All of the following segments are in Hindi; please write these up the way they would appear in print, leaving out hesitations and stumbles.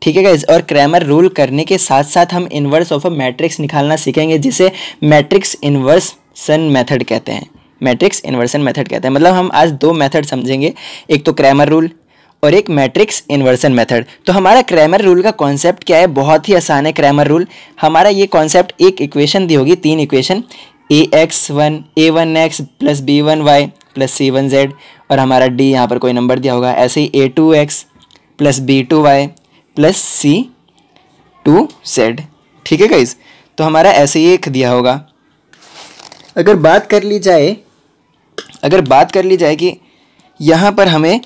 ठीक है गाइज। और क्रैमर रूल करने के साथ साथ हम इन्वर्स ऑफ अ मैट्रिक्स निकालना सीखेंगे, जिसे मैट्रिक्स इन्वर्सन मेथड कहते हैं। मैट्रिक्स इन्वर्सन मेथड कहते हैं, मतलब हम आज दो मेथड समझेंगे, एक तो क्रैमर रूल और एक मैट्रिक्स इन्वर्सन मेथड। तो हमारा क्रैमर रूल का कॉन्सेप्ट क्या है, बहुत ही आसान है। क्रैमर रूल हमारा ये कॉन्सेप्ट, एक इक्वेशन दी होगी, 3 equation, a1x plus b1y plus c1z, और हमारा d यहाँ पर कोई नंबर दिया होगा, ऐसे ही a2x plus b2y plus c2z। ठीक है गाइज, तो हमारा ऐसे ही एक दिया होगा। अगर बात कर ली जाए कि यहाँ पर हमें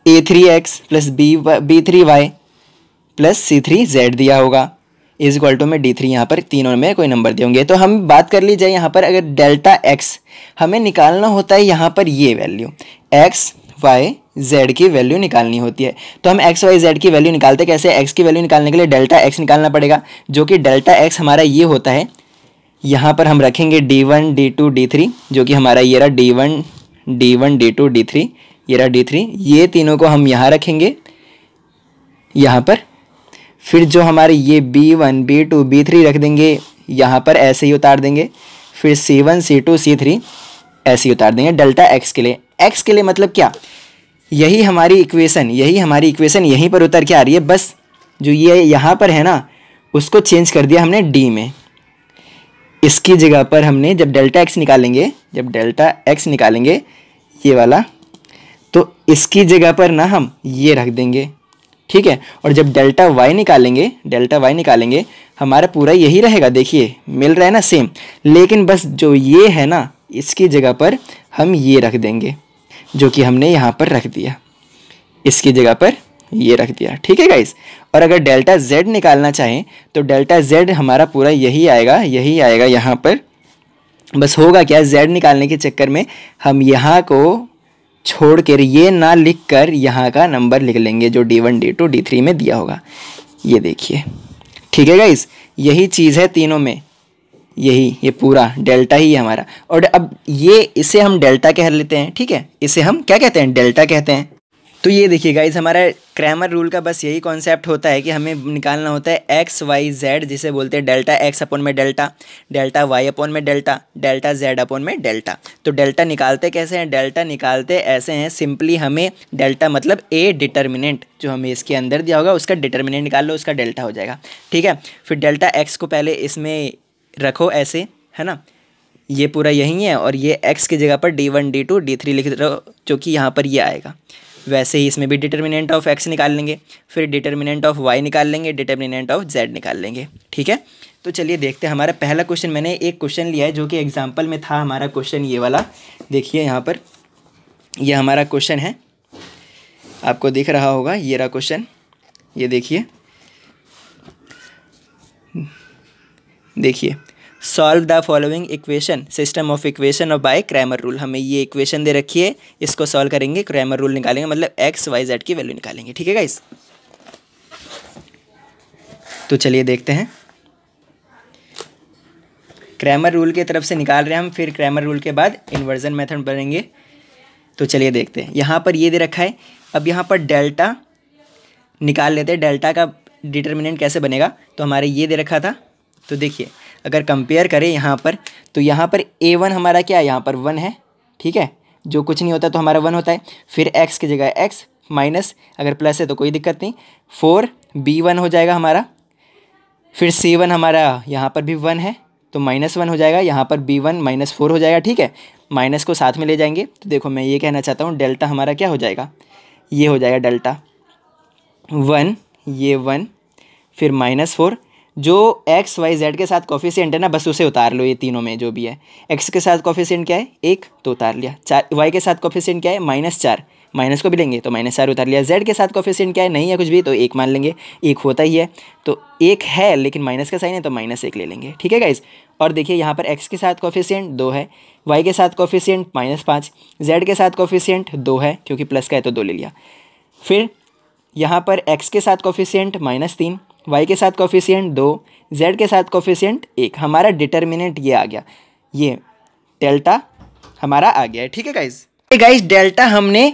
a3x plus b3y plus c3z दिया होगा, इज इक्वल टू में d3, यहाँ पर तीनों में कोई नंबर दिए होंगे। तो हम बात कर ली जाए यहाँ पर, अगर डेल्टा x हमें निकालना होता है, यहाँ पर ये वैल्यू x y z की वैल्यू निकालनी होती है। तो हम x y z की वैल्यू निकालते कैसे, x की वैल्यू निकालने के लिए डेल्टा x निकालना पड़ेगा, जो कि डेल्टा x हमारा ये होता है, यहाँ पर हम रखेंगे d1 d2 d3, जो कि हमारा ये रहा d1 d2 d3, ये रहा d3, ये तीनों को हम यहाँ रखेंगे यहाँ पर। फिर जो हमारे ये b1 b2 b3 रख देंगे यहाँ पर, ऐसे ही उतार देंगे। फिर c1 c2 c3 ऐसे ही उतार देंगे डेल्टा x के लिए। x के लिए मतलब क्या, यही हमारी इक्वेशन यहीं पर उतर के आ रही है, बस जो ये यहाँ पर है ना, उसको चेंज कर दिया हमने d में। इसकी जगह पर हमने जब डेल्टा x निकालेंगे ये वाला, तो इसकी जगह पर ना हम ये रख देंगे, ठीक है। और जब डेल्टा y निकालेंगे हमारा पूरा यही रहेगा, देखिए मिल रहा है ना सेम, लेकिन बस जो ये है ना, इसकी जगह पर हम ये रख देंगे, जो कि हमने यहाँ पर रख दिया, इसकी जगह पर ये रख दिया, ठीक है गाइस। और अगर डेल्टा z निकालना चाहें तो डेल्टा z हमारा पूरा यही आएगा यहाँ पर। बस होगा क्या, z निकालने के चक्कर में हम यहाँ को छोड़ कर, ये ना लिख कर यहाँ का नंबर लिख लेंगे जो d1 d2 d3 में दिया होगा, ये देखिए, ठीक है गाइस। यही चीज़ है तीनों में, ये पूरा डेल्टा ही है हमारा। और अब इसे हम डेल्टा कह लेते हैं, ठीक है, इसे हम क्या कहते हैं, डेल्टा कहते हैं। तो ये देखिए गाइस, हमारा क्रैमर रूल का बस यही कॉन्सेप्ट होता है कि हमें निकालना होता है एक्स वाई जेड, जिसे बोलते हैं डेल्टा एक्स अपॉन में डेल्टा, डेल्टा वाई अपॉन में डेल्टा, डेल्टा जेड अपॉन में डेल्टा। तो डेल्टा निकालते कैसे हैं, डेल्टा निकालते ऐसे हैं, सिंपली हमें डेल्टा मतलब ए डिटर्मिनेंट जो हमें इसके अंदर दिया होगा उसका डिटर्मिनेंट निकाल लो, उसका डेल्टा हो जाएगा, ठीक है। फिर डेल्टा एक्स को पहले इसमें रखो ऐसे, है ना, ये पूरा यही है, और ये एक्स की जगह पर d1 d2 d3 लिख दो, जो कि यहाँ पर ये आएगा। वैसे ही इसमें भी डिटर्मिनेंट ऑफ एक्स निकाल लेंगे, फिर डिटर्मिनेंट ऑफ वाई निकाल लेंगे, डिटर्मिनेंट ऑफ जेड निकाल लेंगे, ठीक है। तो चलिए देखते हैं हमारा पहला क्वेश्चन। मैंने एक क्वेश्चन लिया है जो कि एग्जाम्पल में था हमारा क्वेश्चन, ये वाला देखिए यहाँ पर, ये हमारा क्वेश्चन है, आपको दिख रहा होगा, ये रहा क्वेश्चन, ये देखिए solve the following equation system of equation और बाय क्रैमर रूल। हमें ये इक्वेशन दे रखी है, इसको सॉल्व करेंगे, क्रैमर रूल निकालेंगे, मतलब एक्स वाई जेड की वैल्यू निकालेंगे, ठीक है गाइस। तो चलिए देखते हैं, क्रैमर रूल की तरफ से निकाल रहे हैं हम, फिर क्रैमर रूल के बाद इन्वर्जन मेथड बनेंगे। तो चलिए देखते हैं, यहाँ पर ये दे रखा है, अब यहाँ पर डेल्टा निकाल लेते हैं, डेल्टा का डिटर्मिनेंट कैसे बनेगा। तो हमारे ये दे रखा था, तो देखिए अगर कंपेयर करें यहाँ पर, तो यहाँ पर a1 हमारा क्या है, यहाँ पर 1 है, ठीक है, जो कुछ नहीं होता तो हमारा 1 होता है। फिर x की जगह x माइनस, अगर प्लस है तो कोई दिक्कत नहीं, 4b1 हो जाएगा हमारा। फिर c1 हमारा यहाँ पर भी 1 है तो -1 हो जाएगा, यहाँ पर b1 -4 हो जाएगा, ठीक है, माइनस को साथ में ले जाएंगे। तो देखो मैं ये कहना चाहता हूँ, डेल्टा हमारा क्या हो जाएगा, ये हो जाएगा डेल्टा 1, ये 1, फिर -4, जो एक्स वाई जेड के साथ कोफिशिएंट है ना, बस उसे उतार लो, ये तीनों में जो भी है। एक्स के साथ कोफिशिएंट क्या है, 1, तो उतार लिया। 4, वाई के साथ कोफिशिएंट क्या है, -4, माइनस को भी लेंगे तो -4 उतार लिया। जेड के साथ कोफिशिएंट क्या है, नहीं है कुछ भी, तो 1 मान लेंगे, 1 होता ही है, तो 1 है लेकिन माइनस का साइन है तो -1 ले लेंगे, ठीक है गाइस। और देखिए यहाँ पर एक्स के साथ कोफिशिएंट 2 है, वाई के साथ कोफिशिएंट -5, जेड के साथ कोफिशिएंट 2 है, क्योंकि प्लस का है तो 2 ले लिया। फिर यहाँ पर एक्स के साथ कोफिशिएंट -3, वाई के साथ कोफिशिएंट 2, जेड के साथ कोफिशिएंट 1। हमारा डिटर्मिनेंट ये आ गया, ये डेल्टा हमारा आ गया है, ठीक है गाइज। गाइस डेल्टा हमने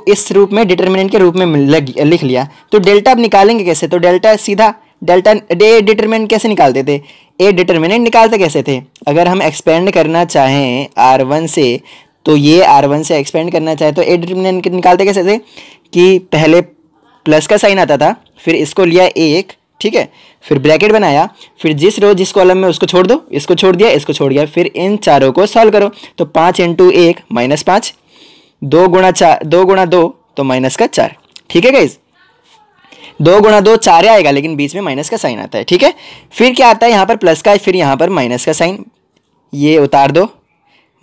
इस रूप में डिटर्मिनेंट के रूप में लिख लिया। तो डेल्टा अब निकालेंगे कैसे? तो डेल्टा सीधा डेल्टा ए डिटर्मिनेंट कैसे निकालते थे? ए डिटर्मिनेंट निकालते कैसे थे? अगर हम एक्सपेंड करना चाहें R1 से, तो ये R1 से एक्सपेंड करना चाहे तो ए डिटर्मिनेंट निकालते कैसे थे कि पहले प्लस का साइन आता था, फिर इसको लिया एक, ठीक है, फिर ब्रैकेट बनाया, फिर जिस रो जिस कॉलम में उसको छोड़ दो, इसको छोड़ दिया, इसको छोड़ दिया, फिर इन चारों को सॉल्व करो। तो 5 × 1 -5, 2 × 2 तो -4, ठीक है गाइस। 2 × 2 4 आएगा, लेकिन बीच में माइनस का साइन आता है, ठीक है। फिर क्या आता है यहाँ पर प्लस का, फिर यहाँ पर माइनस का साइन, ये उतार दो,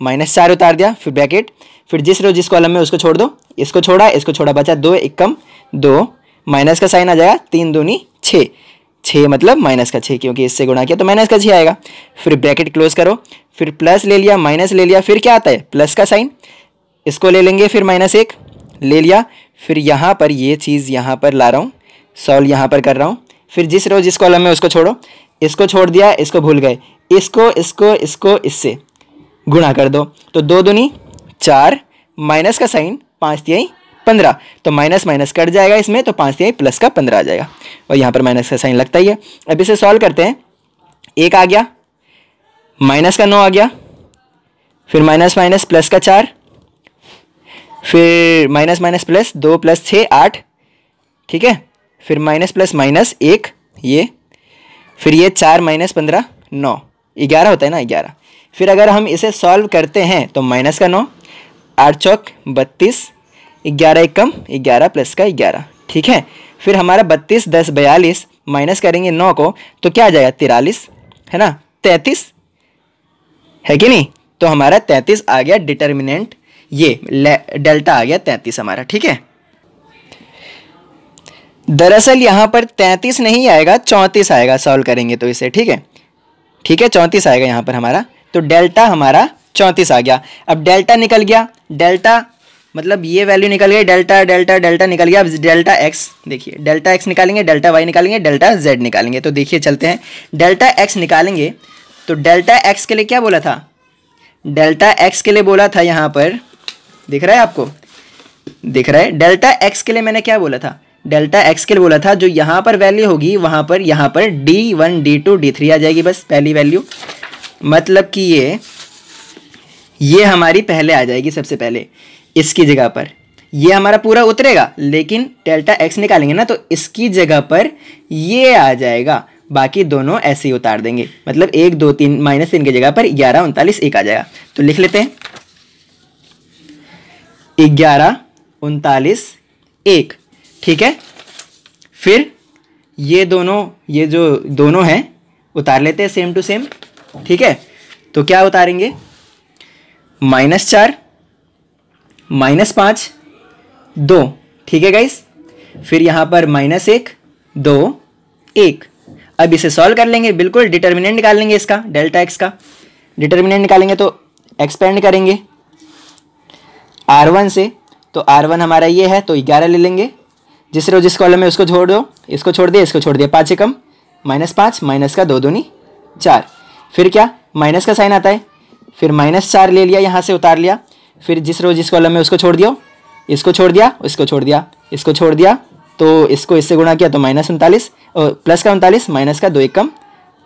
-4 उतार दिया, फिर ब्रैकेट, फिर जिस रो जिस कॉलम में उसको छोड़ दो, इसको छोड़ा, बचा 2 1 कम 2, माइनस का साइन आ जाएगा, 3 दूनी 6, 6 मतलब -6, क्योंकि इससे गुणा किया तो -6 आएगा। फिर ब्रैकेट क्लोज करो, फिर प्लस ले लिया, माइनस ले लिया, फिर क्या आता है प्लस का साइन, इसको ले लेंगे, फिर -1 ले लिया, फिर यहाँ पर ये चीज़ यहाँ पर ला रहा हूँ, सॉल्व यहाँ पर कर रहा हूँ, फिर जिस रो जिस कॉलम में उसको छोड़ो, इसको छोड़ दिया, इसको भूल गए, इसको इससे गुणा कर दो, तो 2 दूनी 4, माइनस का साइन 5 तिहाई 15, तो माइनस माइनस कट जाएगा इसमें, तो 5 तिहाई प्लस का 15 आ जाएगा, और यहाँ पर माइनस का साइन लगता ही है। अब इसे सॉल्व करते हैं, 1 आ गया, माइनस का 9 आ गया, फिर माइनस माइनस प्लस का 4, फिर माइनस माइनस प्लस 2 + 6 8, ठीक है, फिर माइनस प्लस माइनस 1 ये, फिर ये 4 - 15 9, 11 होता है ना 11। फिर अगर हम इसे सॉल्व करते हैं तो माइनस का 9, 8 चौक 32, 11 1 कम 11 प्लस का 11, ठीक है। फिर हमारा 32 10 42, माइनस करेंगे 9 को तो क्या आ जाएगा 43, है ना, 33 है कि नहीं। तो हमारा 33 आ गया डिटर्मिनेंट, ये डेल्टा आ गया 33 हमारा, ठीक है। दरअसल यहाँ पर 33 नहीं आएगा, 34 आएगा सॉल्व करेंगे तो इसे, ठीक है, ठीक है, 34 आएगा यहाँ पर हमारा, तो डेल्टा हमारा 34 आ गया। अब डेल्टा निकल गया, डेल्टा मतलब ये वैल्यू निकल गई, डेल्टा डेल्टा डेल्टा निकल गया। अब डेल्टा एक्स देखिए, डेल्टा एक्स निकालेंगे, डेल्टा वाई निकालेंगे, डेल्टा जेड निकालेंगे। तो देखिए चलते हैं, डेल्टा एक्स निकालेंगे तो डेल्टा एक्स के लिए क्या बोला था, डेल्टा एक्स के लिए बोला था, यहाँ पर दिख रहा है आपको, दिख रहा है, डेल्टा एक्स के लिए मैंने क्या बोला था, डेल्टा एक्स के लिए बोला था जो यहाँ पर वैल्यू होगी वहाँ पर D1 D2 D3 आ जाएगी, बस पहली वैल्यू, मतलब कि ये हमारी पहले आ जाएगी सबसे पहले इसकी जगह पर, ये हमारा पूरा उतरेगा, लेकिन डेल्टा एक्स निकालेंगे ना तो इसकी जगह पर ये आ जाएगा, बाकी दोनों ऐसे ही उतार देंगे, मतलब 1 2 3 -3 की जगह पर 11 39 1 आ जाएगा। तो लिख लेते हैं 11 39 1, ठीक है। फिर ये जो दोनों हैं उतार लेते हैं सेम टू सेम, ठीक है। तो क्या उतारेंगे, -4 -5 2, ठीक है गाइस। फिर यहाँ पर -1 2 1। अब इसे सॉल्व कर लेंगे, बिल्कुल डिटर्मिनेंट निकाल लेंगे इसका, डेल्टा एक्स का डिटर्मिनेंट निकालेंगे तो एक्सपेंड करेंगे R1 से, तो R1 हमारा ये है तो 11 ले लेंगे, जिस रो जिस कॉलम में उसको छोड़ दो, इसको छोड़ दिया, इसको छोड़ दिया, 5 कम -5, माइनस का 2 दूनी 4, फिर क्या माइनस का साइन आता है, फिर -4 ले लिया, यहाँ से उतार लिया, फिर जिस रो जिस कॉलम में उसको छोड़ दिया, इसको छोड़ दिया, इसको छोड़ दिया, इसको छोड़ दिया, तो इसको इससे गुणा किया तो -39 और प्लस का 39, माइनस का 2 1 कम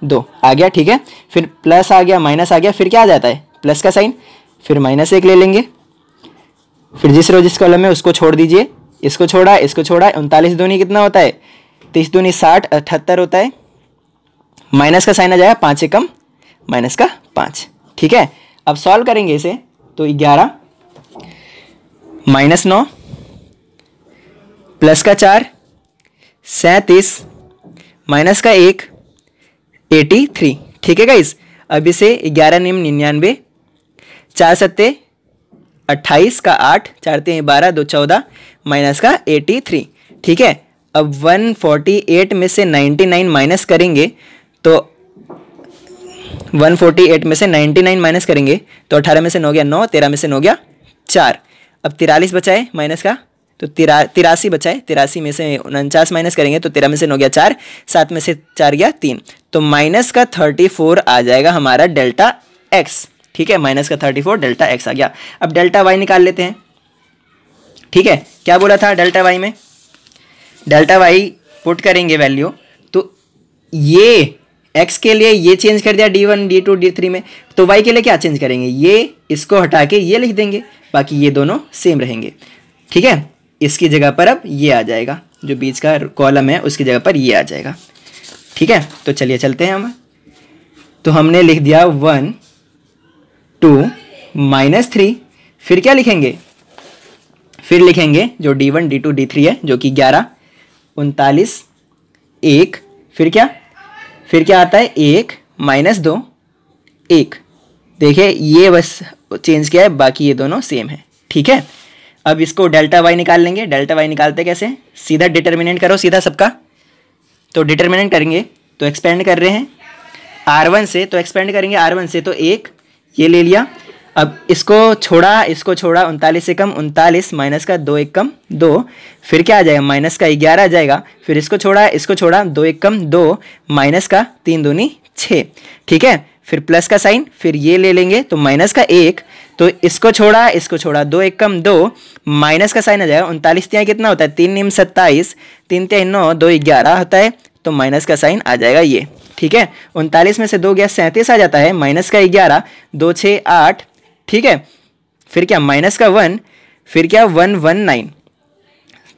2 आ गया, ठीक है। फिर प्लस आ गया, माइनस आ गया, फिर क्या आ जाता है प्लस का साइन, फिर -1 ले लेंगे, फिर जिस रो जिस कॉलम में उसको छोड़ दीजिए, इसको छोड़ा, इसको छोड़ा, 39 दूनी कितना होता है 30 दूनी 60 78 होता है, माइनस का साइन आ जाएगा, 5 कम माइनस का 5, ठीक है। अब सॉल्व करेंगे इसे तो 11 -9 प्लस का 4 37 माइनस का 1 83, ठीक है गाइस। अब इसे 11 निम 99, 4 सत्ते 28 का 8, 4 3 12 2 14 माइनस का 83, ठीक है। अब 148 में से 99 माइनस करेंगे तो 148 में से 99 माइनस करेंगे तो 18 में से 9 गया 9, 13 में से 9 गया 4, अब 43 बचाए माइनस का तो 83 बचाए, 83 में से 49 माइनस करेंगे तो 13 में से 9 गया 4, 7 में से 4 गया 3, तो माइनस का 34 आ जाएगा हमारा डेल्टा एक्स, ठीक है, माइनस का 34 डेल्टा एक्स आ गया। अब डेल्टा वाई निकाल लेते हैं, ठीक है, क्या बोला था डेल्टा वाई में, डेल्टा वाई पुट करेंगे वैल्यू, तो ये x के लिए ये चेंज कर दिया d1 d2 d3 में, तो y के लिए क्या चेंज करेंगे, ये इसको हटा के ये लिख देंगे, बाकी ये दोनों सेम रहेंगे। ठीक है, इसकी जगह पर अब ये आ जाएगा, जो बीच का कॉलम है उसकी जगह पर ये आ जाएगा। ठीक है, तो चलिए चलते हैं हम। तो हमने लिख दिया 1 2 -3, फिर क्या लिखेंगे, फिर लिखेंगे जो d1 d2 d3 है जो कि 11 39 1, फिर क्या आता है 1 -2 1। देखिए ये बस चेंज किया है, बाकी ये दोनों सेम है। ठीक है, अब इसको डेल्टा वाई निकाल लेंगे। डेल्टा वाई निकालते कैसे, सीधा डिटर्मिनेंट करो सीधा सबका, तो डिटर्मिनेंट करेंगे तो एक्सपेंड कर रहे हैं R1 से, तो एक्सपेंड करेंगे R1 से, तो 1 ये ले लिया। अब इसको छोड़ा 39 से कम 39 माइनस का 2 1 कम 2, फिर क्या आ जाएगा माइनस का 11 आ जाएगा। फिर इसको छोड़ा 2 1 कम 2 माइनस का 3 दूनी 6। ठीक है, फिर प्लस का साइन, फिर ये ले लेंगे तो माइनस का 1, तो इसको छोड़ा 2 1 कम 2 माइनस का साइन आ जाएगा। 39 तिहाई कितना होता है 3 निम 27, 3 तिहाई 9, 2 11 होता है, तो माइनस का साइन आ जाएगा ये। ठीक है, 39 में से 2 गया 37 आ जाता है, माइनस का 11 2 6 8। ठीक है, फिर क्या माइनस का 1, फिर क्या 119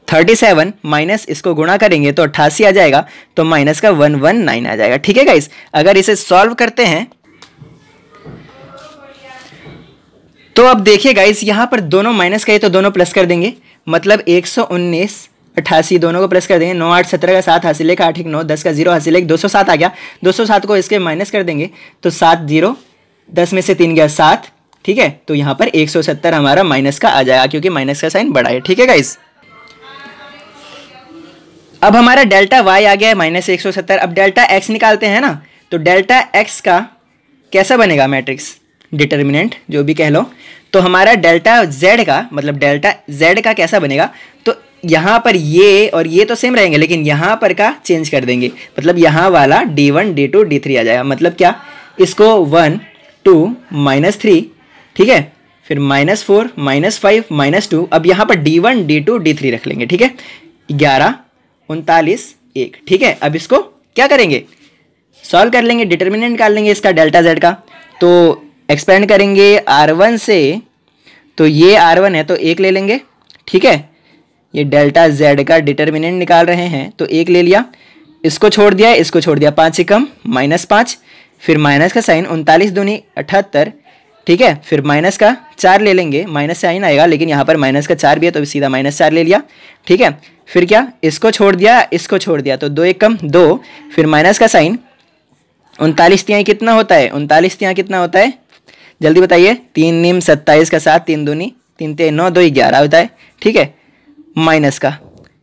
37 माइनस इसको गुणा करेंगे तो 88 आ जाएगा, तो माइनस का 119 आ जाएगा। ठीक है गाइस, अगर इसे सॉल्व करते हैं तो अब देखिए गाइस यहाँ पर दोनों माइनस का है तो दोनों प्लस कर देंगे, मतलब 119 88 दोनों को प्लस कर देंगे। 9 8 17 का 7 हासिल एक 8 1 9 10 का 0 हासिल एक 207 आ गया। 207 को इसके माइनस कर देंगे तो 7 0 10 में से 3 गया 7। ठीक है, तो यहाँ पर 170 हमारा माइनस का आ जाएगा क्योंकि माइनस का साइन बड़ा है। ठीक है गाइस, अब हमारा डेल्टा वाई आ गया है -170। अब डेल्टा एक्स निकालते हैं ना, तो डेल्टा एक्स का कैसा बनेगा मैट्रिक्स, डिटर्मिनेंट जो भी कह लो, तो हमारा डेल्टा जेड का मतलब डेल्टा जेड का कैसा बनेगा, तो यहाँ पर ये और ये तो सेम रहेंगे लेकिन यहाँ पर का चेंज कर देंगे, मतलब यहाँ वाला d1 d2 d3 आ जाएगा। मतलब क्या, इसको 1 2 -3, ठीक है, फिर -4 -5 -2। अब यहाँ पर d1 d2 d3 रख लेंगे। ठीक है, 11 39 1। ठीक है, अब इसको क्या करेंगे, सॉल्व कर लेंगे, डिटर्मिनेंट निकाल लेंगे इसका डेल्टा जेड का। तो एक्सपेंड करेंगे R1 से, तो ये R1 है तो 1 ले लेंगे। ठीक है, ये डेल्टा जेड का डिटर्मिनेंट निकाल रहे हैं तो 1 ले लिया, इसको छोड़ दिया 5 से कम -5, फिर माइनस का साइन 39 दूनी 78। ठीक है, फिर माइनस का 4 ले लेंगे, माइनस साइन आएगा लेकिन यहाँ पर माइनस का 4 भी है तो सीधा -4 ले लिया। ठीक है, फिर क्या, इसको छोड़ दिया तो 2 1 कम 2, फिर माइनस का साइन 39 तिहाई कितना होता है, 39 तिहाई कितना होता है जल्दी बताइए, 3 निम 27 का 7, 3 दूनी 3 तिहाई 9, 2 11 होता है। ठीक है, माइनस का,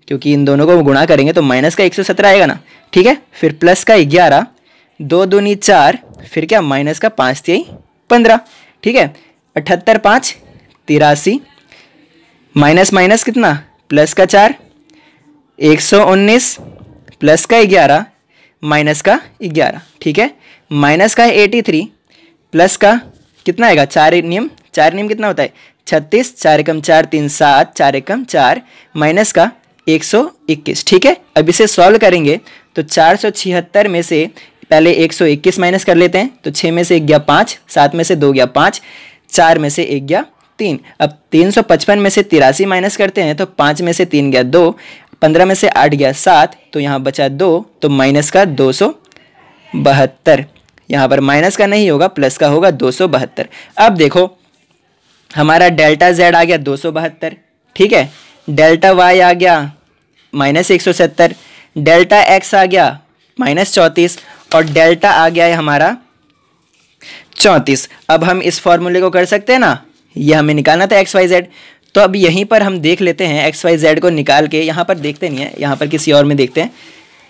क्योंकि इन दोनों को गुणा करेंगे तो माइनस का 117 आएगा ना। ठीक है, फिर प्लस का 11, 2 दूनी 4, फिर क्या माइनस का 5 तिहाई 15। ठीक है, 78 5 83, माइनस माइनस कितना प्लस का 4, 119 प्लस का 11 माइनस का 11। ठीक है, माइनस का 83 प्लस का कितना आएगा 4 नियम कितना होता है 36, 4 एकम 4 3 7, 4 एकम 4 माइनस का 121। ठीक है, अब इसे सॉल्व करेंगे तो 476 में से पहले 121 माइनस कर लेते हैं, तो 6 में से 1 गया 5, 7 में से 2 गया 5, 4 में से 1 गया 3। अब 355 में से 83 माइनस करते हैं तो 5 में से 3 गया 2, 15 में से 8 गया 7, तो यहाँ बचा 2, तो माइनस का 272। यहाँ पर माइनस का नहीं होगा प्लस का होगा 272। अब देखो हमारा डेल्टा जेड आ गया 272। ठीक है, डेल्टा वाई आ गया -170, डेल्टा एक्स आ गया -34 और डेल्टा आ गया है हमारा 34। अब हम इस फॉर्मूले को कर सकते हैं ना, ये हमें निकालना था एक्स वाई जेड, तो अब यहीं पर हम देख लेते हैं एक्स वाई जेड को निकाल के। यहाँ पर देखते नहीं है, यहाँ पर किसी और में देखते हैं।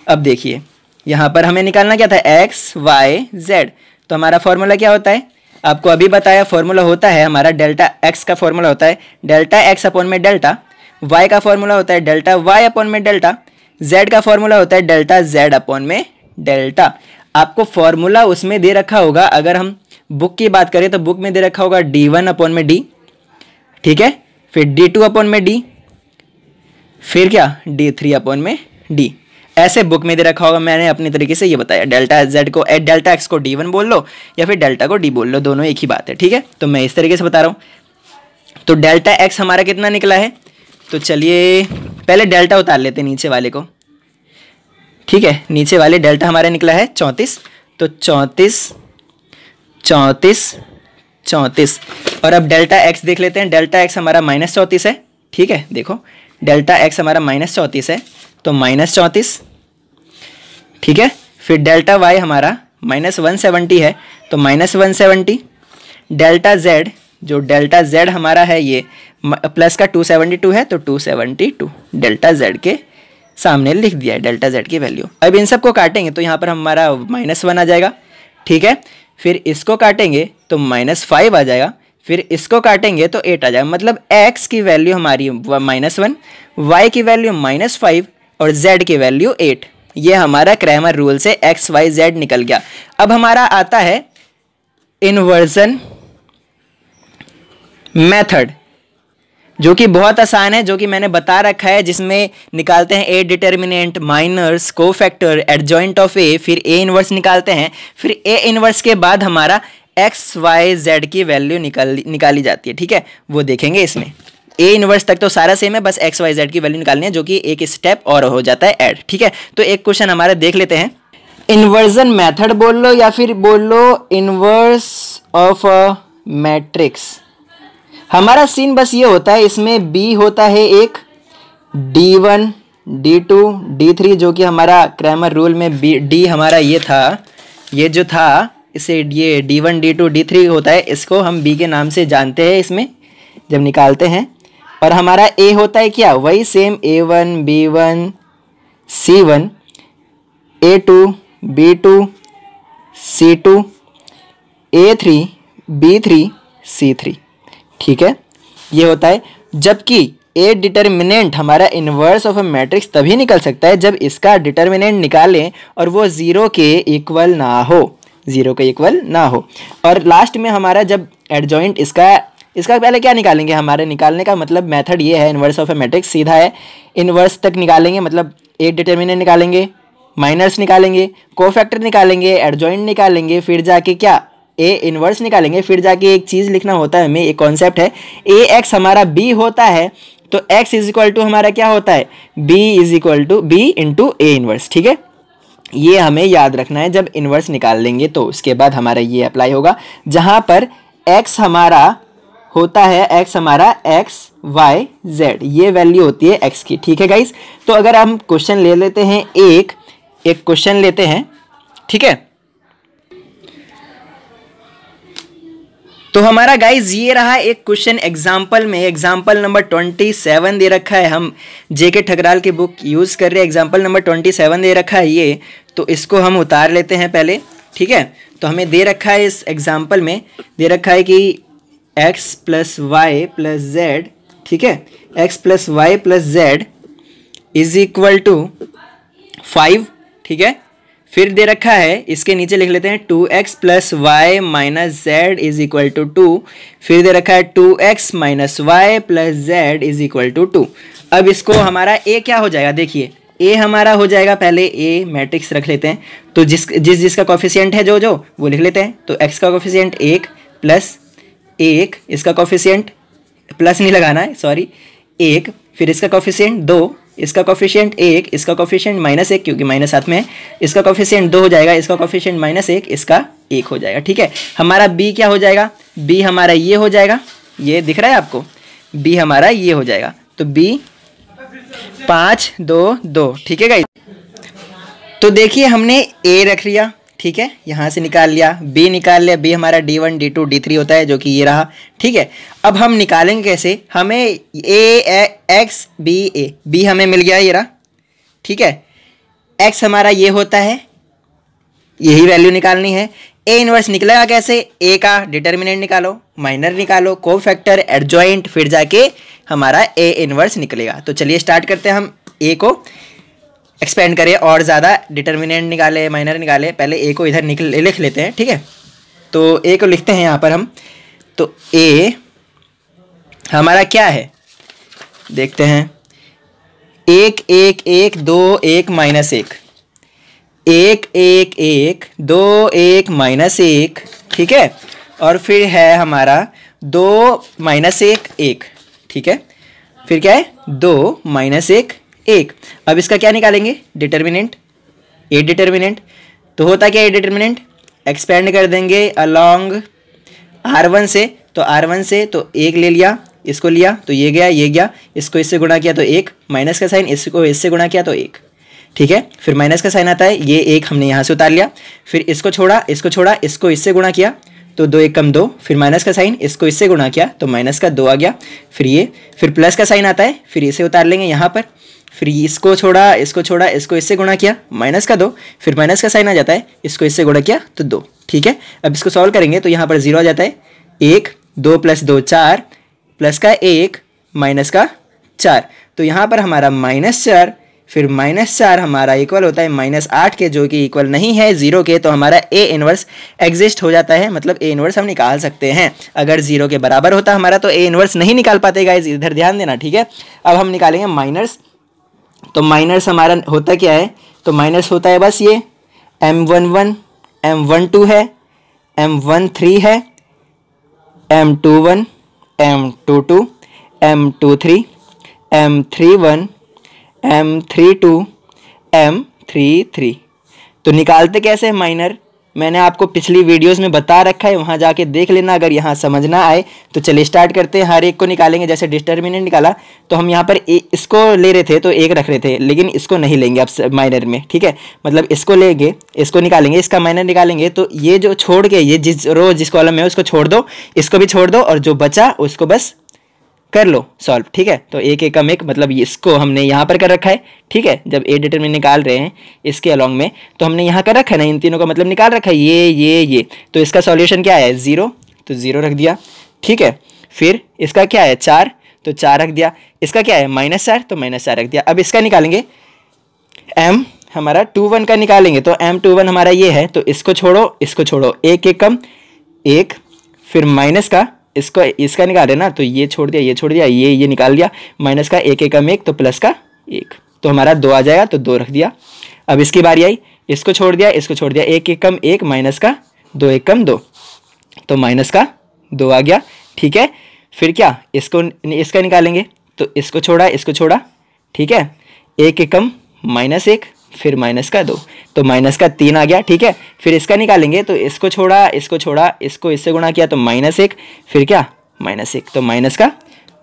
अब देखिए यहाँ पर हमें निकालना क्या था एक्स वाई जेड, तो हमारा फॉर्मूला क्या होता है, आपको अभी बताया फॉर्मूला होता है हमारा डेल्टा एक्स का फॉर्मूला होता है डेल्टा एक्स अपॉन में डेल्टा, वाई का फॉर्मूला होता है डेल्टा वाई अपॉन में डेल्टा, जेड का फॉर्मूला होता है डेल्टा जेड अपॉन में डेल्टा। आपको फॉर्मूला उसमें दे रखा होगा, अगर हम बुक की बात करें तो बुक में दे रखा होगा d1 अपॉन में d, ठीक है, फिर d2 अपॉन में d, फिर क्या d3/d। ऐसे बुक में दे रखा होगा, मैंने अपने तरीके से ये बताया। डेल्टा x को d1 बोल लो या फिर डेल्टा को d बोल लो, दोनों एक ही बात है, ठीक है। तो मैं इस तरीके से बता रहा हूँ। तो डेल्टा x हमारा कितना निकला है, तो चलिए पहले डेल्टा उतार लेते हैं नीचे वाले को, ठीक है। नीचे वाले डेल्टा हमारा निकला है 34, तो 34 और अब डेल्टा x देख लेते हैं। डेल्टा x हमारा -34 है, ठीक है। देखो डेल्टा x हमारा -34 है, तो -34, ठीक है। फिर डेल्टा y हमारा -170 है, तो -170। डेल्टा z, जो डेल्टा z हमारा है ये प्लस का 272 है, तो 272 डेल्टा z के सामने लिख दिया है डेल्टा z की वैल्यू। अब इन सबको काटेंगे तो यहाँ पर हमारा -1 आ जाएगा, ठीक है। फिर इसको काटेंगे तो -5 आ जाएगा, फिर इसको काटेंगे तो 8 आ जाएगा। मतलब x की वैल्यू हमारी -1, y की वैल्यू -5 और z की वैल्यू 8। ये हमारा क्रैमर रूल से x y z निकल गया। अब हमारा आता है इन्वर्जन मेथड, जो कि बहुत आसान है, जो कि मैंने बता रखा है, जिसमें निकालते हैं A determinant, minors, cofactor, adjoint of A, फिर ए इनवर्स निकालते हैं। फिर ए इनवर्स के बाद हमारा एक्स वाई जेड की वैल्यू निकाली जाती है, ठीक है। वो देखेंगे इसमें। ए इनवर्स तक तो सारा सेम है, बस एक्स वाई जेड की वैल्यू निकालनी है, जो कि एक स्टेप और हो जाता है ऐड, ठीक है। तो एक क्वेश्चन हमारा देख लेते हैं। इन्वर्जन मेथड बोल लो या फिर बोल लो इनवर्स ऑफ अ मैट्रिक्स। हमारा सीन बस ये होता है, इसमें बी होता है एक, d1, d2, d3, जो कि हमारा क्रैमर रूल में डी हमारा ये था, ये जो था इसे ये d1, d2, d3 होता है, इसको हम b के नाम से जानते हैं इसमें जब निकालते हैं। और हमारा a होता है क्या, वही same a1, b1, c1, a2, b2, c2, a3, b3, c3, ठीक है। ये होता है। जबकि ए डिटर्मिनेंट हमारा इन्वर्स ऑफ अ मैट्रिक्स तभी निकल सकता है जब इसका डिटर्मिनेंट निकालें और वो 0 के इक्वल ना हो, 0 के इक्वल ना हो। और लास्ट में हमारा जब एडजॉइंट इसका पहले क्या निकालेंगे, हमारे निकालने का मतलब मेथड ये है, इन्वर्स ऑफ अ मैट्रिक्स सीधा है, इन्वर्स तक निकालेंगे, मतलब ए डिटर्मिनेंट निकालेंगे, माइनर्स निकालेंगे, कोफैक्टर निकालेंगे, एडजॉइंट निकालेंगे, फिर जाके क्या ए इनवर्स निकालेंगे। फिर जाके एक चीज़ लिखना होता है हमें, एक कॉन्सेप्ट है, ए एक्स हमारा बी होता है, तो x इज इक्वल टू हमारा क्या होता है, b is equal to b into A inverse, ठीक है। ये हमें याद रखना है, जब इनवर्स निकाल लेंगे तो उसके बाद हमारा ये अप्लाई होगा, जहाँ पर x हमारा होता है, x हमारा x y z, ये वैल्यू होती है x की, ठीक है गाइस। तो अगर हम क्वेश्चन ले लेते हैं, एक क्वेश्चन लेते हैं, ठीक है। तो हमारा गाइज ये रहा एक क्वेश्चन एग्जाम्पल में, एग्जाम्पल नंबर 27 दे रखा है, हम जेके ठकराल की बुक यूज़ कर रहे हैं, एग्जाम्पल नंबर 27 दे रखा है ये। तो इसको हम उतार लेते हैं पहले, ठीक है। तो हमें दे रखा है, इस एग्जाम्पल में दे रखा है कि x plus Y plus Z, ठीक है, x plus Y plus Z is equal to 5, ठीक है। फिर दे रखा है, इसके नीचे लिख लेते हैं 2x plus Y minus Z is equal to 2। फिर दे रखा है 2x minus Y plus Z is equal to 2। अब इसको हमारा a क्या हो जाएगा, देखिए a हमारा हो जाएगा, पहले a मैट्रिक्स रख लेते हैं, तो जिसका कोफिशिएंट है जो वो लिख लेते हैं। तो x का कोफिशिएंट 1 प्लस 1, इसका कोफिशिएंट प्लस नहीं लगाना है, सॉरी 1, फिर इसका कोफिशिएंट 2, इसका कोफिशिएंट 1, इसका कोफिशिएंट -1 क्योंकि माइनस साथ में है, इसका कोफिशिएंट 2 हो जाएगा, इसका कोफिशिएंट -1, इसका 1 हो जाएगा, ठीक है। हमारा b क्या हो जाएगा, b हमारा ये हो जाएगा, ये दिख रहा है आपको, b हमारा ये हो जाएगा, तो b 5 2 2, ठीक है गाइस। तो देखिए हमने a रख लिया, ठीक है, यहाँ से निकाल लिया, b निकाल लिया, b हमारा d1 d2 d3 होता है, जो कि ये रहा, ठीक है। अब हम निकालेंगे कैसे, हमें x b हमें मिल गया, ये रहा, ठीक है। x हमारा ये होता है, यही वैल्यू निकालनी है। a इनवर्स निकलेगा कैसे, a का डिटर्मिनेंट निकालो, माइनर निकालो, कोफैक्टर, एडजॉइंट, फिर जाके हमारा a इनवर्स निकलेगा। तो चलिए स्टार्ट करते हैं, हम a को एक्सपेंड करें और ज़्यादा, डिटर्मिनेंट निकाले, माइनर निकाले, पहले a को इधर लिख लेते हैं, ठीक है। तो a को लिखते हैं यहाँ पर हम, तो a हमारा क्या है देखते हैं, 1 1 1 2 1 माइनस 1, 1 1 1 2 1 माइनस 1, ठीक है। और फिर है हमारा 2 माइनस 1 1, ठीक है। फिर क्या है 2 माइनस 1 1। अब इसका क्या निकालेंगे डिटर्मिनेंट, ए डिटर्मिनेंट। तो होता क्या है डिटर्मिनेंट, एक्सपेंड कर देंगे अलॉन्ग R1 से, तो R1 से तो 1 ले लिया, इसको लिया तो ये गया, इसको इससे गुणा किया तो 1, माइनस का साइन इसको इससे गुणा किया तो 1, ठीक है। फिर माइनस का साइन आता है, ये 1 हमने यहाँ से उतार लिया, फिर इसको छोड़ा, इसको इससे गुणा किया तो 2 1 कम 2, फिर माइनस का साइन इसको इससे गुणा किया तो माइनस का 2 आ गया। फिर प्लस का साइन आता है, फिर इसे उतार लेंगे यहाँ पर, फिर इसको छोड़ा, इसको इससे गुणा किया माइनस का 2, फिर माइनस का साइन आ जाता है, इसको इससे गुणा किया तो 2, ठीक है। अब इसको सॉल्व करेंगे तो यहाँ पर 0 आ जाता है, 1 2 + 2 4 प्लस का 1 माइनस का 4, तो यहाँ पर हमारा -4, फिर -4 हमारा इक्वल होता है -8 के, जो कि इक्वल नहीं है 0 के, तो हमारा ए इनवर्स एग्जिस्ट हो जाता है, मतलब ए इनवर्स हम निकाल सकते हैं। अगर 0 के बराबर होता हमारा तो ए इनवर्स नहीं निकाल पाते गाइस, इधर ध्यान देना, ठीक है। अब हम निकालेंगे माइनस, तो माइनस हमारा होता क्या है, तो माइनस होता है बस ये M11 M12 है, M13 है, M21 M22 M23 M31 M32 M33। तो निकालते कैसे हैं माइनर, मैंने आपको पिछली वीडियोस में बता रखा है, वहाँ जाके देख लेना अगर यहाँ समझ ना आए तो। चलिए स्टार्ट करते हैं, हर एक को निकालेंगे। जैसे डिटर्मिनेंट निकाला तो हम यहाँ पर इसको ले रहे थे तो 1 रख रहे थे, लेकिन इसको नहीं लेंगे अब माइनर में, ठीक है। मतलब इसको लेंगे, इसको निकालेंगे, इसका माइनर निकालेंगे, तो ये जो छोड़ के ये जिस कॉलम में है उसको छोड़ दो, इसको भी छोड़ दो, और जो बचा उसको बस कर लो सॉल्व, ठीक है। तो 1 1 कम 1, मतलब इसको हमने यहाँ पर कर रखा है, ठीक है। जब ए डिटरमिनेंट निकाल रहे हैं इसके अलॉन्ग में तो हमने यहाँ कर रखा है ना, इन तीनों का मतलब निकाल रखा है ये, तो इसका सॉल्यूशन क्या है 0, तो 0 रख दिया, ठीक है। फिर इसका क्या है 4, तो 4 रख दिया। इसका क्या है -4, तो -4 रख दिया। अब इसका निकालेंगे M हमारा 21 का निकालेंगे, तो M21 हमारा ये है, तो इसको छोड़ो, 1 1 कम 1, फिर माइनस का इसका निकाल रहे ना, तो ये छोड़ दिया, ये निकाल दिया, माइनस का 1 1 कम 1, तो प्लस का 1, तो हमारा 2 आ जाएगा, तो 2 रख दिया। अब इसकी बारी आई, इसको छोड़ दिया, 1 1 कम 1, माइनस का 2 1 कम 2, तो माइनस का 2 आ गया, ठीक है। फिर क्या इसका निकालेंगे, तो इसको छोड़ा, ठीक है, 1 1 कम -1, फिर माइनस का 2, तो माइनस का 3 आ गया, ठीक है। फिर इसका निकालेंगे, तो इसको छोड़ा, इसको इससे गुणा किया तो -1, फिर क्या -1, तो माइनस का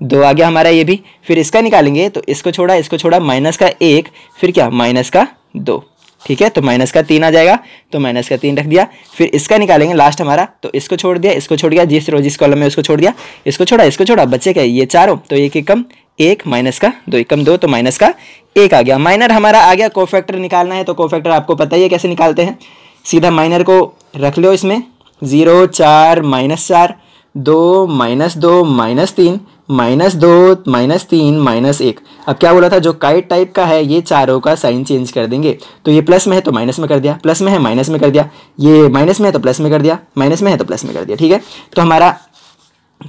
2 आ गया हमारा ये भी। फिर इसका निकालेंगे, तो इसको छोड़ा, माइनस का 1, फिर क्या माइनस का 2, ठीक है, तो माइनस का 3 आ जाएगा, तो माइनस का 3 रख दिया। फिर इसका निकालेंगे लास्ट हमारा, तो इसको छोड़ दिया, जिस कॉलम में उसको छोड़ दिया, इसको छोड़ा, बच्चे क्या ये चारों, तो 1 1 कम 1, माइनस का 2 1 कम 2, तो माइनस का 1 आ गया। माइनर हमारा आ गया। कोफैक्टर निकालना है, तो कोफैक्टर आपको पता ही है कैसे निकालते हैं, सीधा माइनर को रख लो इसमें 0 4 -4 2 -2 -3 -2 -3 -1। अब क्या बोला था, जो काइट टाइप का है ये चारों का साइन चेंज कर देंगे, तो ये प्लस में है तो माइनस में कर दिया, प्लस में है माइनस में कर दिया, ये माइनस में है तो प्लस में कर दिया, माइनस में है तो प्लस में कर दिया, ठीक है। तो हमारा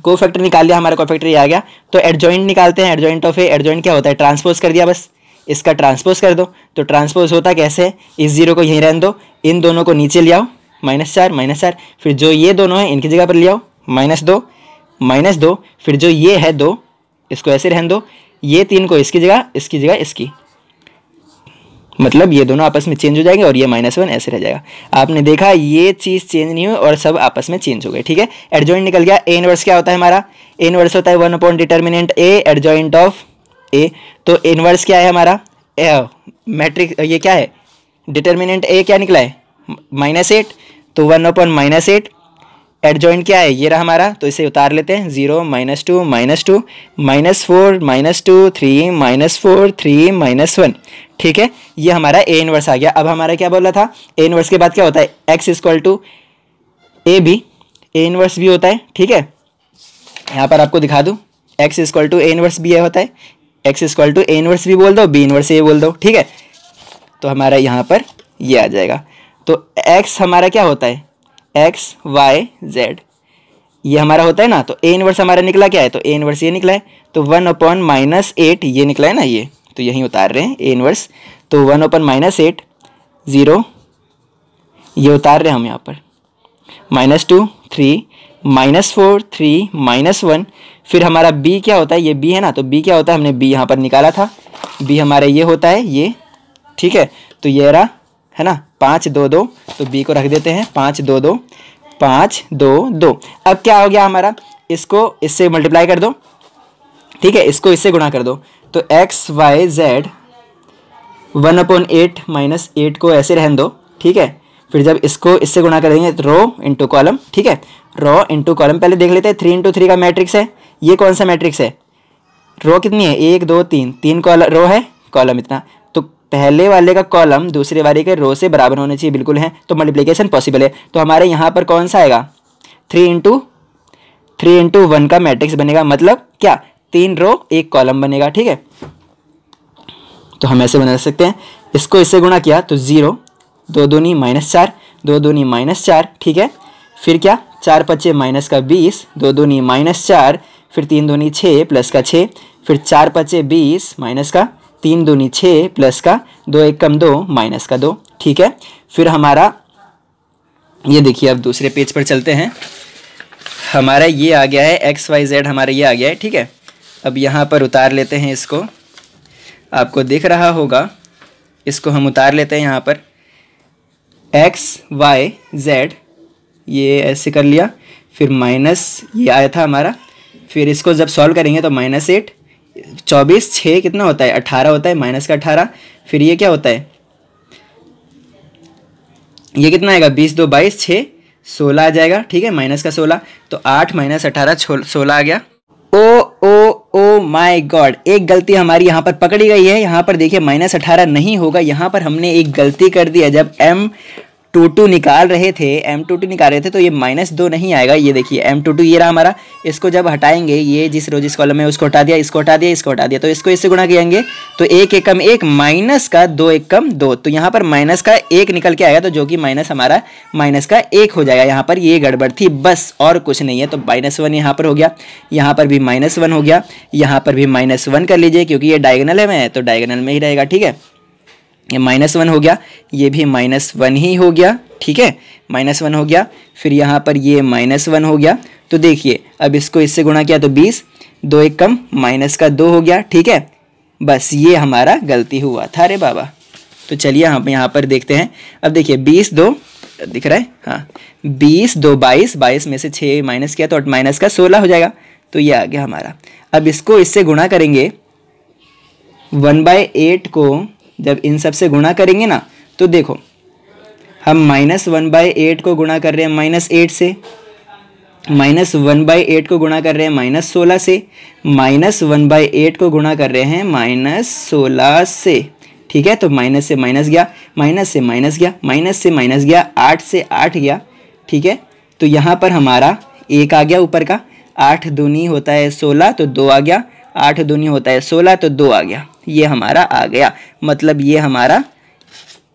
कोफैक्टर निकाल लिया, हमारा कोफैक्टर ये आ गया। तो एडजॉइंट निकालते हैं, एडजॉइंट ऑफ ए, एडजॉइंट क्या होता है, ट्रांसपोज कर दिया, बस इसका ट्रांसपोज कर दो। तो ट्रांसपोज होता कैसे, इस 0 को यहीं रहने दो, इन दोनों को नीचे ले आओ, -4, फिर जो ये दोनों हैं इनकी जगह पर ले आओ, -2, फिर जो ये है 2 इसको ऐसे रहने दो, ये 3 को इसकी जगह इसकी, मतलब ये दोनों आपस में चेंज हो जाएंगे और ये -1 ऐसे रह जाएगा। आपने देखा ये चीज़ चेंज नहीं हुई और सब आपस में चेंज हो गए, ठीक है। एडजॉइंट निकल गया। ए इनवर्स क्या होता है हमारा, ए इनवर्स होता है 1/डिटर्मिनेंट ए एडजॉइंट ऑफ ए। तो इनवर्स क्या है हमारा, मैट्रिक्स ये क्या है, डिटर्मिनेंट ए क्या निकला है -8, तो 1/-8। एडजॉइंट क्या है, ये रहा हमारा, तो इसे उतार लेते हैं, 0 -2 -2 -4 -2 3 -4 3 -1, ठीक है। ये हमारा ए इनवर्स आ गया। अब हमारा क्या बोला था, ए इनवर्स के बाद क्या होता है, x = A B, A inverse भी होता है, ठीक है। यहाँ पर आपको दिखा दूँ, x = ए इनवर्स भी होता है, x = ए इनवर्स भी बोल दो, बी इनवर्स ए बोल दो, ठीक है। तो हमारा यहाँ पर ये आ जाएगा। तो x हमारा क्या होता है, x y z, ये हमारा होता है ना। तो ए इनवर्स हमारा निकला क्या है, तो ए इनवर्स ये निकला है, तो 1/-8 ये निकला है ना ये, तो यहीं उतार रहे हैं ए इनवर्स। तो 1/-8 0, ये उतार रहे हैं हम यहाँ पर, -2 3 -4 3 -1। फिर हमारा b क्या होता है, ये b है ना, तो b क्या होता है, हमने b यहाँ पर निकाला था, b हमारा ये होता है ये, ठीक है। तो ये रहा है ना 5 2 2, तो b को रख देते हैं 5 2 2 5 2 2। अब क्या हो गया हमारा, इसको इससे मल्टीप्लाई कर दो, ठीक है, इसको इससे गुणा कर दो, तो x y z 1/8 -8 को ऐसे रहने दो, ठीक है। फिर जब इसको इससे गुणा कर देंगे तो रो इंटू कॉलम, ठीक है, रो इंटू कॉलम। पहले देख लेते हैं 3 × 3 का मैट्रिक्स है, ये कौन सा मैट्रिक्स है, रो कितनी है 1 2 3, 3 कॉलम रो है, कॉलम इतना, तो पहले वाले का कॉलम दूसरे वाले के रो से बराबर होने चाहिए, बिल्कुल है, तो मल्टीप्लिकेशन पॉसिबल है। तो हमारे यहाँ पर कौन सा आएगा 3 × 1 का मैट्रिक्स बनेगा, मतलब क्या 3 रो 1 कॉलम बनेगा, ठीक है। तो हम ऐसे बना सकते हैं, इसको इससे गुणा किया तो 0 2 दूनी -4 2 दूनी -4, ठीक है। फिर क्या 4 5 माइनस का 20 2 दूनी -4, फिर 3 दूनी 6 प्लस का 6, फिर 4 5 20 माइनस का 3 दूनी 6 प्लस का 2 1 कम 2 माइनस का 2, ठीक है। फिर हमारा ये देखिए, अब दूसरे पेज पर चलते हैं, हमारा ये आ गया है x y z, हमारा ये आ गया है, ठीक है। अब यहाँ पर उतार लेते हैं इसको, आपको दिख रहा होगा, इसको हम उतार लेते हैं यहाँ पर x y z, ये ऐसे कर लिया, फिर माइनस ये आया था हमारा, फिर इसको जब सॉल्व करेंगे तो -8 24 6 कितना होता है 18 होता है, माइनस का 18, फिर ये क्या होता है, ये कितना आएगा 20 2 22 6 16 आ जाएगा, ठीक है, माइनस का 16, तो 8 - 18 16 आ गया। ओ माय गॉड, एक गलती हमारी यहाँ पर पकड़ी गई है। यहाँ पर देखिए -18 नहीं होगा, यहाँ पर हमने एक गलती कर दी है। जब M22 निकाल रहे थे, M22 निकाल रहे थे, तो ये -2 नहीं आएगा। ये देखिए M22 ये रहा हमारा, इसको जब हटाएंगे, ये जिस रो जिस कॉलम में उसको हटा दिया, इसको हटा दिया, इसको हटा दिया, तो इसको इससे गुणा करेंगे तो 1 1 कम 1 माइनस का 2 1 कम 2, तो यहाँ पर माइनस का 1 निकल के आएगा, तो जो कि माइनस हमारा माइनस का 1 हो जाएगा। यहाँ पर ये गड़बड़ थी, बस और कुछ नहीं है। तो -1 यहाँ पर हो गया, यहाँ पर भी -1 हो गया, यहाँ पर भी -1 कर लीजिए, क्योंकि ये डायगोनल है तो डायगोनल में ही रहेगा, ठीक है। ये -1 हो गया, ये भी -1 ही हो गया, ठीक है, -1 हो गया। फिर यहाँ पर ये -1 हो गया, तो देखिए अब इसको इससे गुणा किया तो 20 2 1 कम माइनस का 2 हो गया, ठीक है। बस ये हमारा गलती हुआ था, अरे बाबा। तो चलिए हम यहाँ पर देखते हैं। अब देखिए 20 2 दिख रहा है, हाँ 20 2 22, 22 में से 6 माइनस किया तो माइनस का 16 हो जाएगा, तो ये आ गया हमारा। अब इसको इससे गुणा करेंगे, 1/8 को जब इन सब से गुणा करेंगे ना, तो देखो हम -1/8 को गुणा कर रहे हैं -8 से, -1/8 को गुणा कर रहे हैं -16 से, -1/8 को गुणा कर रहे हैं -16 से, ठीक है। तो माइनस से माइनस गया, माइनस से माइनस गया, माइनस से माइनस गया, 8 से 8 गया, ठीक है। तो यहाँ पर हमारा 1 आ गया ऊपर का, 8 दूनी होता है 16 तो 2 आ गया, 8 दूनी होता है 16 तो 2 आ गया, ये हमारा आ गया। मतलब ये हमारा,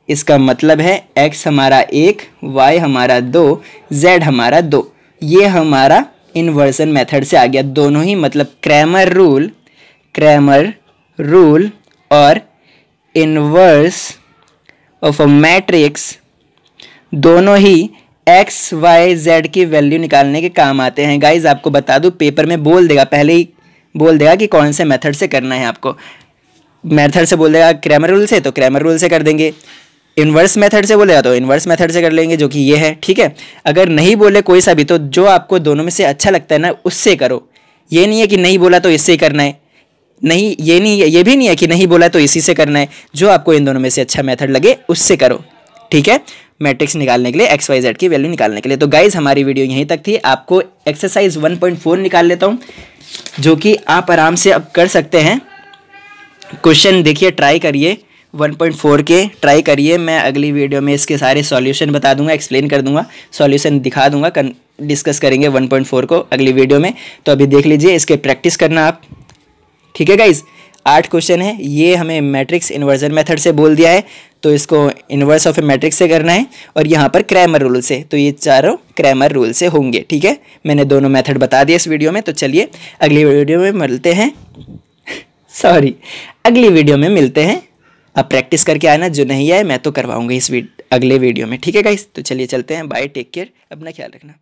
इसका मतलब है x हमारा 1, y हमारा 2, z हमारा 2। ये हमारा इन्वर्सन मेथड से आ गया, दोनों ही, मतलब क्रैमर रूल और इन्वर्स ऑफ अ मैट्रिक्स दोनों ही x y z की वैल्यू निकालने के काम आते हैं। गाइज आपको बता दूं, पेपर में बोल देगा, पहले ही बोल देगा कि कौन से मेथड से करना है आपको। मेथड से बोल देगा क्रैमर रूल से, तो क्रैमर रूल से कर देंगे। इन्वर्स मेथड से बोलेगा तो इन्वर्स मेथड से कर लेंगे, जो कि ये है, ठीक है। अगर नहीं बोले कोई सा भी, तो जो आपको दोनों में से अच्छा लगता है ना, उससे करो। ये नहीं है कि नहीं बोला तो इससे ही करना है, नहीं, ये नहीं है, ये भी नहीं है कि नहीं बोला तो इसी से करना है। जो आपको इन दोनों में से अच्छा मेथड लगे उससे करो, ठीक है, मैट्रिक्स निकालने के लिए, एक्स वाई जेड की वैल्यू निकालने के लिए। तो गाइज हमारी वीडियो यहीं तक थी। आपको एक्सरसाइज 1.4 निकाल लेता हूँ, जो कि आप आराम से अब कर सकते हैं। क्वेश्चन देखिए, ट्राई करिए, 1.4 के ट्राई करिए। मैं अगली वीडियो में इसके सारे सॉल्यूशन बता दूंगा, एक्सप्लेन कर दूंगा, सॉल्यूशन दिखा दूंगा, डिस्कस करेंगे 1.4 को अगली वीडियो में। तो अभी देख लीजिए, इसके प्रैक्टिस करना आप, ठीक है गाइज। 8 क्वेश्चन है, ये हमें मैट्रिक्स इन्वर्जन मेथड से बोल दिया है, तो इसको इन्वर्स ऑफ ए मैट्रिक्स से करना है, और यहाँ पर क्रैमर रूल से। तो ये चारों क्रैमर रूल से होंगे, ठीक है। मैंने दोनों मेथड बता दिए इस वीडियो में। तो चलिए अगली वीडियो में मिलते हैं। सॉरी, अगली वीडियो में मिलते हैं। अब प्रैक्टिस करके आना, जो नहीं आए मैं तो करवाऊंगा इस अगले वीडियो में। ठीक है गाइस, तो चलिए चलते हैं, बाय, टेक केयर, अपना ख्याल रखना।